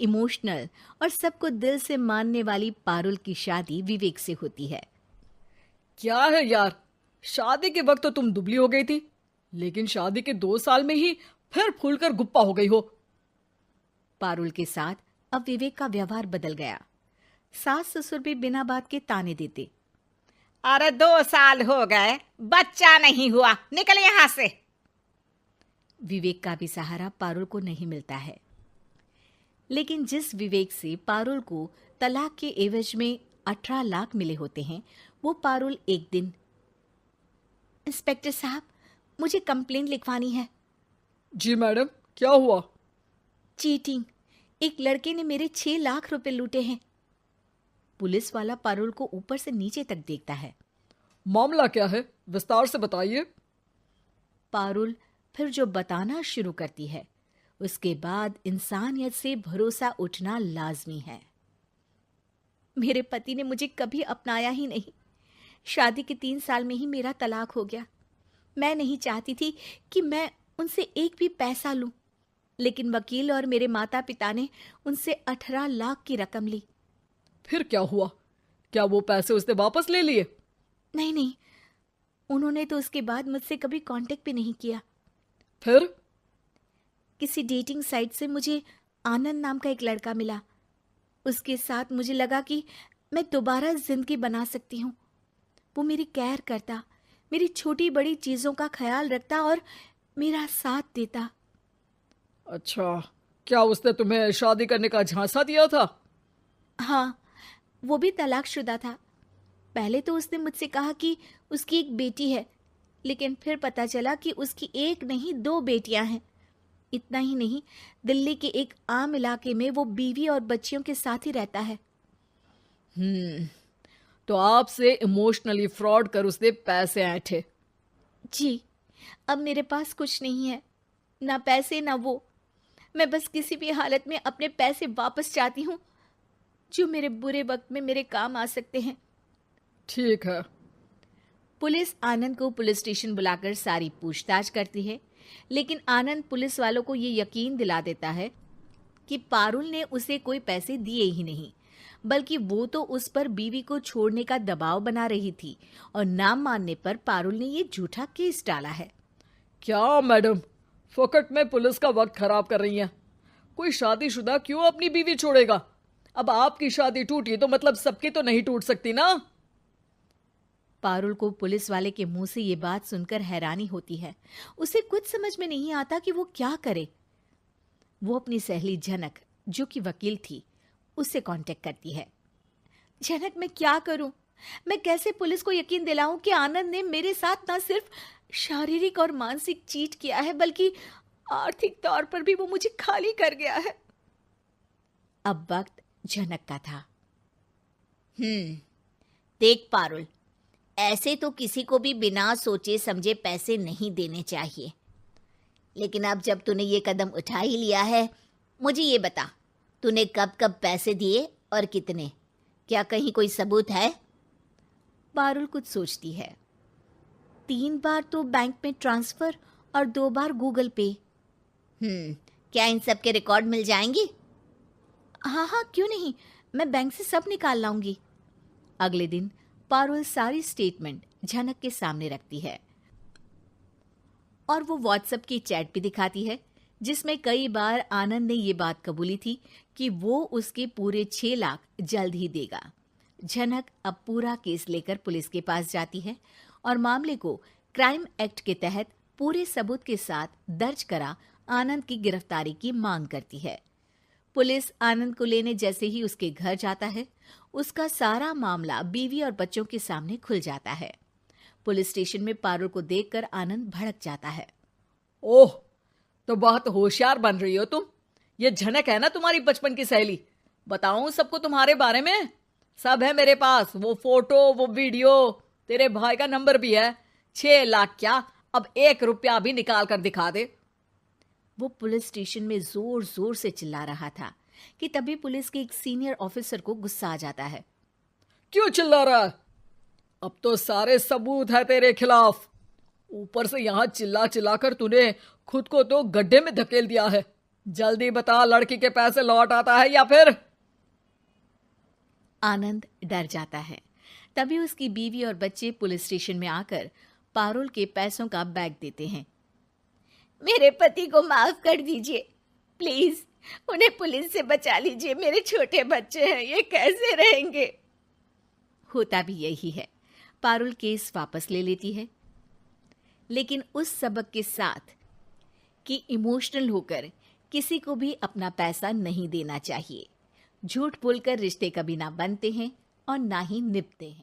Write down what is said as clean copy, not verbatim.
Emotional और सबको दिल से मानने वाली पारुल की शादी विवेक से होती है। क्या है यार, शादी के वक्त तो तुम दुबली हो गई थी, लेकिन शादी के 2 साल में ही फिर फूलकर गुप्पा हो गई हो। पारुल के साथ अब विवेक का व्यवहार बदल गया। सास ससुर भी बिना बात के ताने देते। अरे 2 साल हो गए, बच्चा नहीं हुआ, निकल यहां से। विवेक का भी सहारा पारुल को नहीं मिलता है। लेकिन जिस विवेक से पारुल को तलाक के एवज में 18 लाख मिले होते हैं, वो पारुल एक दिन, इंस्पेक्टर साहब, मुझे कंप्लेंट लिखवानी है। जी मैडम, क्या हुआ? चीटिंग, एक लड़के ने मेरे 6 लाख रुपए लूटे हैं। पुलिस वाला पारुल को ऊपर से नीचे तक देखता है। मामला क्या है, विस्तार से बताइए। पारुल फिर जो बताना शुरू करती है, उसके बाद इंसानियत से भरोसा उठना लाजमी है। मेरे पति ने मुझे कभी अपनाया ही नहीं। शादी के 3 साल में ही मेरा तलाक हो गया। मैं नहीं चाहती थी कि मैं उनसे एक भी पैसा लूं, लेकिन वकील और मेरे माता पिता ने उनसे 18 लाख की रकम ली। फिर क्या हुआ? क्या वो पैसे उसने वापस ले लिए? नहीं, उन्होंने तो उसके बाद मुझसे कभी कांटेक्ट भी नहीं किया। फिर? किसी डेटिंग साइट से मुझे आनंद नाम का एक लड़का मिला। उसके साथ मुझे लगा कि मैं दोबारा जिंदगी बना सकती हूँ। वो मेरी केयर करता, मेरी छोटी बड़ी चीजों का ख्याल रखता और मेरा साथ देता। अच्छा, क्या उसने तुम्हें शादी करने का झांसा दिया था? हाँ, वो भी तलाकशुदा था। पहले तो उसने मुझसे कहा कि उसकी एक बेटी है, लेकिन फिर पता चला कि उसकी एक नहीं 2 बेटियां हैं। इतना ही नहीं, दिल्ली के एक आम इलाके में वो बीवी और बच्चियों के साथ ही रहता है। तो आपसे इमोशनली फ्रॉड कर उसने पैसे ऐंठे? जी, अब मेरे पास कुछ नहीं है, ना पैसे ना वो। मैं बस किसी भी हालत में अपने पैसे वापस चाहती हूँ, जो मेरे बुरे वक्त में मेरे काम आ सकते हैं। ठीक है। पुलिस आनंद को पुलिस स्टेशन बुलाकर सारी पूछताछ करती है, लेकिन आनंद पुलिस वालों को ये यकीन दिला देता है कि पारुल ने उसे कोई पैसे दिए ही नहीं, बल्कि वो तो उस पर बीवी को छोड़ने का दबाव बना रही थी और ना मानने पर पारुल ने ये झूठा केस डाला है। क्या मैडम, फोकट में पुलिस का वक्त खराब कर रही हैं? कोई शादीशुदा क्यों अपनी बीवी छोड़ेगा? अब आपकी शादी टूटी तो मतलब सबकी तो नहीं टूट सकती ना। पारुल को पुलिस वाले के मुंह से ये बात सुनकर हैरानी होती है। उसे कुछ समझ में नहीं आता कि वो क्या करे। वो अपनी सहेली झनक, जो कि वकील थी, उससे कांटेक्ट करती है। झनक, मैं क्या करूं? मैं कैसे पुलिस को यकीन दिलाऊं कि आनंद ने मेरे साथ न सिर्फ शारीरिक और मानसिक चीट किया है, बल्कि आर्थिक तौर पर भी वो मुझे खाली कर गया है। अब वक्त झनक का था। देख पारुल, ऐसे तो किसी को भी बिना सोचे समझे पैसे नहीं देने चाहिए, लेकिन अब जब तूने ये कदम उठा ही लिया है, मुझे ये बता, तूने कब कब पैसे दिए और कितने? क्या कहीं कोई सबूत है? पारुल कुछ सोचती है। 3 बार तो बैंक में ट्रांसफर और 2 बार गूगल पे। क्या इन सब के रिकॉर्ड मिल जाएंगे? हाँ, क्यों नहीं, मैं बैंक से सब निकाल लाऊंगी। अगले दिन पारुल सारी स्टेटमेंट झनक के सामने रखती है और वो व्हाट्सएप की चैट भी दिखाती है, जिसमें कई बार आनंद ने ये बात कबूली थी कि वो उसके पूरे 6 लाख जल्द ही देगा। झनक अब पूरा केस लेकर पुलिस के पास जाती है और मामले को क्राइम एक्ट के तहत पूरे सबूत के साथ दर्ज करा आनंद की गिरफ्तारी की मांग करती है। पुलिस आनंद को लेने जैसे ही उसके घर जाता है, उसका सारा मामला बीवी और बच्चों के सामने खुल जाता है। पुलिस स्टेशन में पारुल को देखकर आनंद भड़क जाता है। ओह, तो बहुत होशियार बन रही हो तुम। ये झनक है ना तुम्हारी बचपन की सहेली? बताऊं सबको तुम्हारे बारे में? सब है मेरे पास, वो फोटो, वो वीडियो, तेरे भाई का नंबर भी है। 6 लाख क्या, अब 1 रुपया भी निकाल कर दिखा दे। वो पुलिस स्टेशन में जोर जोर से चिल्ला रहा था कि तभी पुलिस के एक सीनियर ऑफिसर को गुस्सा आ जाता है। क्यों चिल्ला रहा है? अब तो सारे सबूत है तेरे खिलाफ। ऊपर से यहां चिल्ला चिल्ला कर तूने खुद को तो गड्ढे में धकेल दिया है। जल्दी बता, लड़की के पैसे लौट आता है या फिर? आनंद डर जाता है। तभी उसकी बीवी और बच्चे पुलिस स्टेशन में आकर पारुल के पैसों का बैग देते हैं। मेरे पति को माफ कर दीजिए, प्लीज उन्हें पुलिस से बचा लीजिए। मेरे छोटे बच्चे हैं, ये कैसे रहेंगे? होता भी यही है। पारुल केस वापस ले लेती है, लेकिन उस सबक के साथ कि इमोशनल होकर किसी को भी अपना पैसा नहीं देना चाहिए। झूठ बोलकर रिश्ते कभी ना बनते हैं और ना ही निभते हैं।